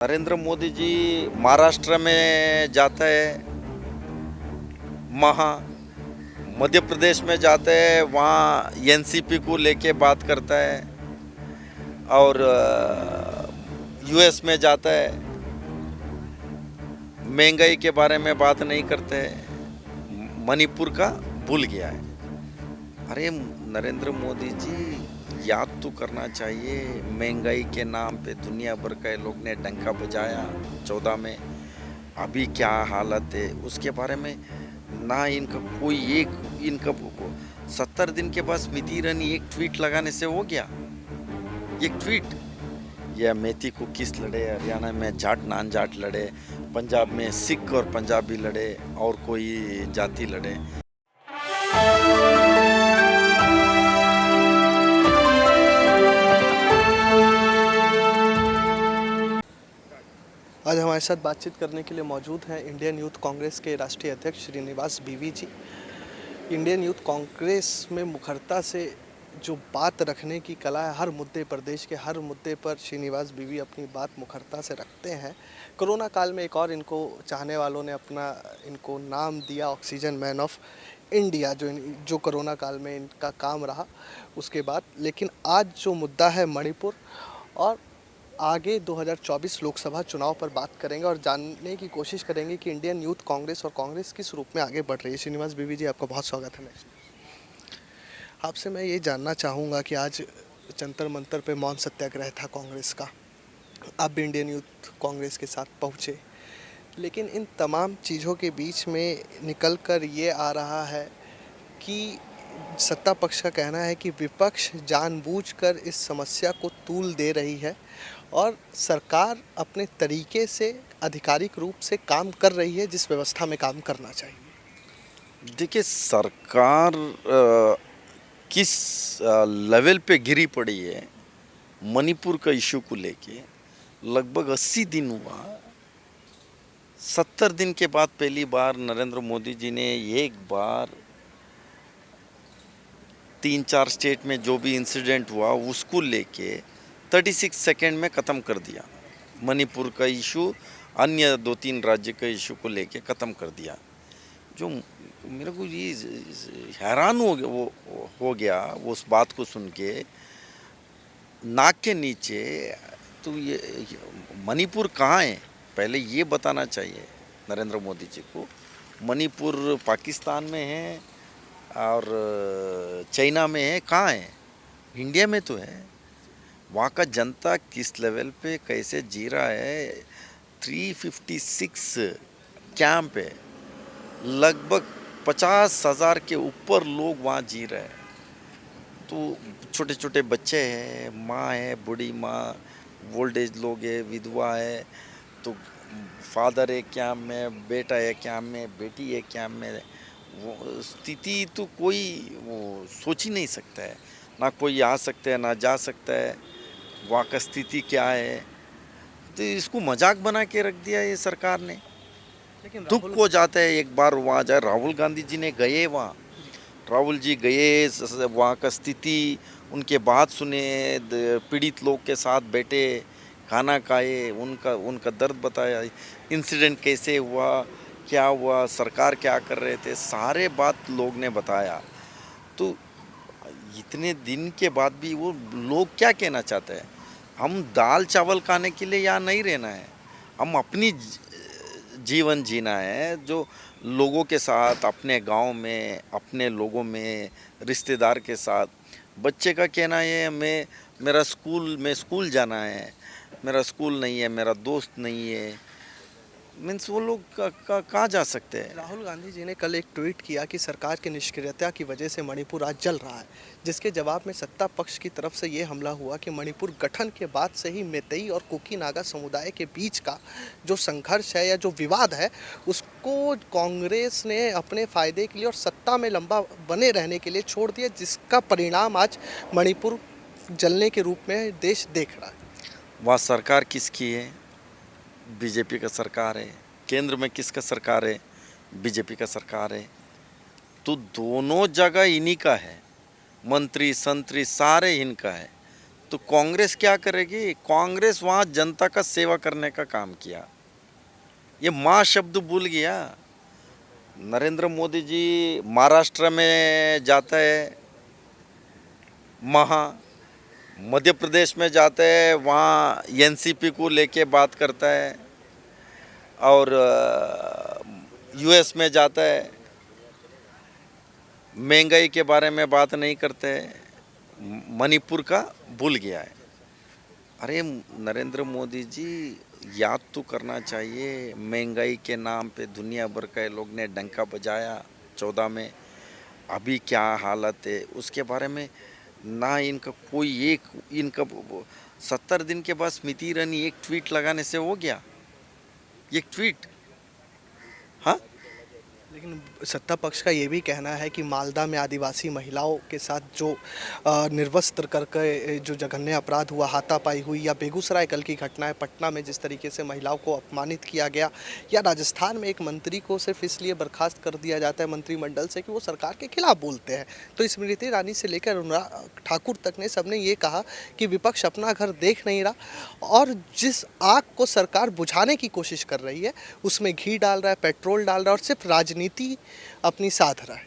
नरेंद्र मोदी जी महाराष्ट्र में जाता है, वहाँ मध्य प्रदेश में जाता है, वहाँ एनसीपी को लेके बात करता है और यूएस में जाता है, महंगाई के बारे में बात नहीं करते हैं, मणिपुर का भूल गया है। अरे नरेंद्र मोदी जी याद तो करना चाहिए, महंगाई के नाम पे दुनिया भर के लोग ने डंका बजाया 14 में। अभी क्या हालत है उसके बारे में ना इनका कोई इनका 70 दिन के बाद स्मृति ईरानी एक ट्वीट लगाने से हो गया। एक ट्वीट, यह मेथी को किस लड़े, हरियाणा में जाट नान जाट लड़े, पंजाब में सिख और पंजाबी लड़े और कोई जाति लड़े। आज हमारे साथ बातचीत करने के लिए मौजूद हैं इंडियन यूथ कांग्रेस के राष्ट्रीय अध्यक्ष श्रीनिवास बीवी जी। इंडियन यूथ कांग्रेस में मुखरता से जो बात रखने की कला है, हर मुद्दे पर, देश के हर मुद्दे पर श्रीनिवास बीवी अपनी बात मुखरता से रखते हैं। कोरोना काल में एक और इनको चाहने वालों ने इनको नाम दिया ऑक्सीजन मैन ऑफ इंडिया, जो कोरोना काल में इनका काम रहा उसके बाद। लेकिन आज जो मुद्दा है मणिपुर, और आगे 2024 लोकसभा चुनाव पर बात करेंगे और जानने की कोशिश करेंगे कि इंडियन यूथ कांग्रेस और कांग्रेस किस रूप में आगे बढ़ रही है। श्रीनिवास बीवी जी, आपका बहुत स्वागत है। आपसे मैं ये जानना चाहूँगा कि आज जंतर मंतर पे मौन सत्याग्रह था कांग्रेस का, आप भी इंडियन यूथ कांग्रेस के साथ पहुँचे, लेकिन इन तमाम चीज़ों के बीच में निकल कर ये आ रहा है कि सत्ता पक्ष का कहना है कि विपक्ष जानबूझकर इस समस्या को तूल दे रही है और सरकार अपने तरीके से आधिकारिक रूप से काम कर रही है जिस व्यवस्था में काम करना चाहिए। देखिए, सरकार किस लेवल पे गिरी पड़ी है मणिपुर का इशू को लेके। लगभग 80 दिन हुआ, 70 दिन के बाद पहली बार नरेंद्र मोदी जी ने एक बार 3-4 स्टेट में जो भी इंसिडेंट हुआ उसको लेके 36 सेकेंड में ख़त्म कर दिया। मणिपुर का इशू, अन्य 2-3 राज्य का इशू को लेके ख़त्म कर दिया। जो मेरे को ये हैरान हो गया उस बात को सुन के, नाक के नीचे। तो ये मणिपुर कहाँ है पहले ये बताना चाहिए नरेंद्र मोदी जी को। मणिपुर पाकिस्तान में है और चाइना में है, कहाँ है? इंडिया में तो है। वहाँ का जनता किस लेवल पे कैसे जी रहा है। 356 कैंप है, लगभग 50,000 के ऊपर लोग वहाँ जी रहे हैं। तो छोटे छोटे बच्चे हैं, माँ है, बूढ़ी माँ, ओल्ड एज लोग है, विधवा है। तो फादर है कैंप में, बेटा है कैंप में, बेटी है कैंप में। वो स्थिति तो कोई वो सोच ही नहीं सकता है। ना कोई आ सकता है ना जा सकता है। वहाँ का स्थिति क्या है, तो इसको मजाक बना के रख दिया ये सरकार ने। लेकिन दुख हो जाता है एक बार वहाँ जाए। राहुल गांधी जी ने गए वहाँ, राहुल जी गए, वहाँ का स्थिति उनके बात सुने, पीड़ित लोग के साथ बैठे, खाना खाए, उनका उनका दर्द बताया, इंसिडेंट कैसे हुआ, क्या हुआ, सरकार क्या कर रहे थे, सारे बात लोग ने बताया। तो इतने दिन के बाद भी वो लोग क्या कहना चाहते हैं? हम दाल चावल खाने के लिए यहाँ नहीं रहना है, हम अपनी जीवन जीना है, जो लोगों के साथ, अपने गांव में, अपने लोगों में, रिश्तेदार के साथ। बच्चे का कहना है मेरा स्कूल जाना है, मेरा स्कूल नहीं है, मेरा दोस्त नहीं है। मीन्स वो लोग कहाँ जा सकते हैं? राहुल गांधी जी ने कल एक ट्वीट किया कि सरकार की निष्क्रियता की वजह से मणिपुर आज जल रहा है, जिसके जवाब में सत्ता पक्ष की तरफ से ये हमला हुआ कि मणिपुर गठन के बाद से ही मेतई और कुकी नागा समुदाय के बीच का जो संघर्ष है या जो विवाद है, उसको कांग्रेस ने अपने फ़ायदे के लिए और सत्ता में लंबा बने रहने के लिए छोड़ दिया, जिसका परिणाम आज मणिपुर जलने के रूप में देश देख रहा है। वहाँ सरकार किसकी है? बीजेपी का सरकार है। केंद्र में किसका सरकार है? बीजेपी का सरकार है। तो दोनों जगह इन्हीं का है, मंत्री संतरी सारे इनका है। तो कांग्रेस क्या करेगी? कांग्रेस वहाँ जनता का सेवा करने का काम किया। ये माँ शब्द भूल गया। नरेंद्र मोदी जी महाराष्ट्र में जाता है, महा मध्य प्रदेश में जाता है, वहाँ एनसीपी को लेके बात करता है, और यूएस में जाता है, महंगाई के बारे में बात नहीं करते हैं, मणिपुर का भूल गया है। अरे नरेंद्र मोदी जी, याद तो करना चाहिए, महंगाई के नाम पे दुनिया भर के लोग ने डंका बजाया 14 में, अभी क्या हालत है उसके बारे में ना इनका कोई एक, इनका 70 दिन के बाद स्मृति ईरानी एक ट्वीट लगाने से हो गया, एक ट्वीट। हाँ, लेकिन सत्ता पक्ष का ये भी कहना है कि मालदा में आदिवासी महिलाओं के साथ जो निर्वस्त्र करके जो जघन्य अपराध हुआ, हाथापाई हुई, या बेगूसराय कल की घटना है, पटना में जिस तरीके से महिलाओं को अपमानित किया गया, या राजस्थान में एक मंत्री को सिर्फ इसलिए बर्खास्त कर दिया जाता है मंत्रिमंडल से कि वो सरकार के खिलाफ बोलते हैं। तो स्मृति ईरानी से लेकर अनुराग ठाकुर तक ने सबने ये कहा कि विपक्ष अपना घर देख नहीं रहा और जिस आग को सरकार बुझाने की कोशिश कर रही है उसमें घी डाल रहा है, पेट्रोल डाल रहा है और सिर्फ राजनीति अपनी साध रहा है।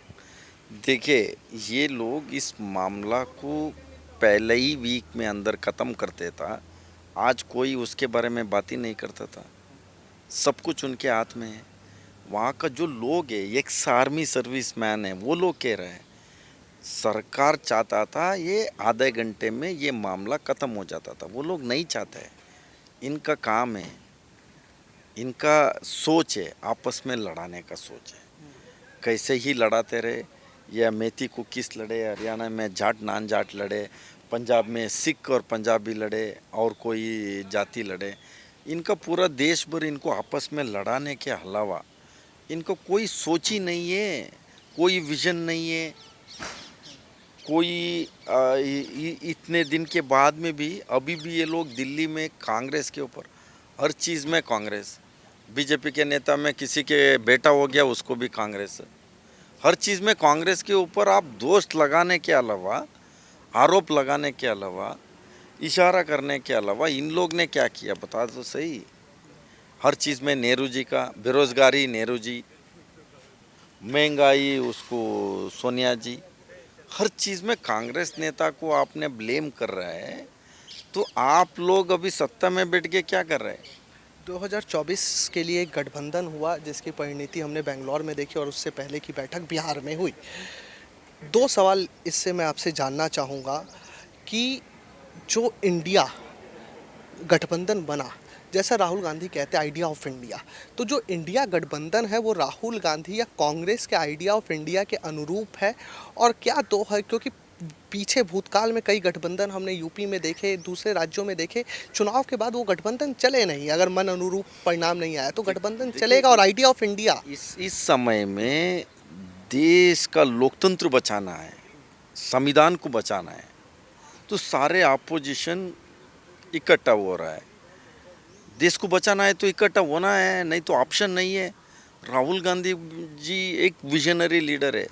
देखिए, ये लोग इस मामला को पहले ही वीक में अंदर ख़त्म करते था, आज कोई उसके बारे में बात ही नहीं करता था। सब कुछ उनके हाथ में है। वहाँ का जो लोग है, एक्स आर्मी सर्विस मैन है, वो लोग कह रहे हैं सरकार चाहता था ये आधे घंटे में ये मामला ख़त्म हो जाता था, वो लोग नहीं चाहते हैं। इनका काम है, इनका सोच है, आपस में लड़ाने का सोच है, कैसे ही लड़ाते रहे। या मेथी को किस लड़े, हरियाणा में जाट नान जाट लड़े, पंजाब में सिख और पंजाबी लड़े, और कोई जाति लड़े, इनका पूरा देश भर इनको आपस में लड़ाने के अलावा इनको कोई सोच ही नहीं है, कोई विजन नहीं है, कोई इतने दिन के बाद में भी अभी भी ये लोग दिल्ली में कांग्रेस के ऊपर, हर चीज़ में कांग्रेस, बीजेपी के नेता में किसी के बेटा हो गया उसको भी कांग्रेस, हर चीज़ में कांग्रेस के ऊपर आप दोष लगाने के अलावा, आरोप लगाने के अलावा, इशारा करने के अलावा इन लोग ने क्या किया बता तो सही। हर चीज़ में नेहरू जी का, बेरोजगारी नेहरू जी, महंगाई उसको सोनिया जी, हर चीज़ में कांग्रेस नेता को आपने ब्लेम कर रहा है। तो आप लोग अभी सत्ता में बैठ के क्या कर रहे हैं? 2024 के लिए एक गठबंधन हुआ जिसकी परिणति हमने बेंगलोर में देखी और उससे पहले की बैठक बिहार में हुई। दो सवाल इससे मैं आपसे जानना चाहूँगा कि जो इंडिया गठबंधन बना, जैसा राहुल गांधी कहते हैं आइडिया ऑफ इंडिया, तो जो इंडिया गठबंधन है वो राहुल गांधी या कांग्रेस के आइडिया ऑफ इंडिया के अनुरूप है और क्या दो है? क्योंकि पीछे भूतकाल में कई गठबंधन हमने यूपी में देखे, दूसरे राज्यों में देखे, चुनाव के बाद वो गठबंधन चले नहीं, अगर मन अनुरूप परिणाम नहीं आया तो गठबंधन चलेगा। और आइडिया ऑफ इंडिया इस समय में देश का लोकतंत्र बचाना है, संविधान को बचाना है, तो सारे अपोजिशन इकट्ठा हो रहा है। देश को बचाना है तो इकट्ठा होना है, नहीं तो ऑप्शन नहीं है। राहुल गांधी जी एक विजनरी लीडर है।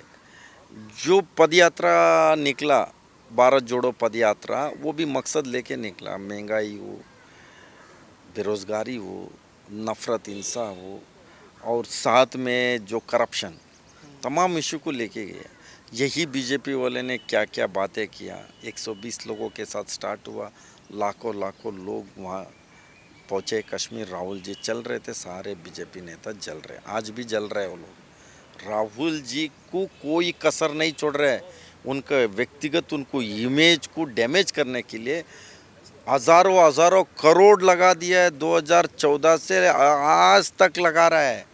जो पदयात्रा निकला, भारत जोड़ो पदयात्रा, वो भी मकसद लेके निकला, महंगाई हो, बेरोजगारी हो, नफ़रत हिंसा हो, और साथ में जो करप्शन, तमाम इशू को लेके गया। यही बीजेपी वाले ने क्या क्या बातें किया। 120 लोगों के साथ स्टार्ट हुआ, लाखों लाखों लोग वहाँ पहुँचे कश्मीर, राहुल जी चल रहे थे, सारे बीजेपी नेता जल रहे, आज भी जल रहे वो लोग। राहुल जी को कोई कसर नहीं छोड़ रहे हैं। उनका व्यक्तिगत उनको इमेज को डैमेज करने के लिए हज़ारों हज़ारों करोड़ लगा दिया है। 2014 से आज तक लगा रहा है।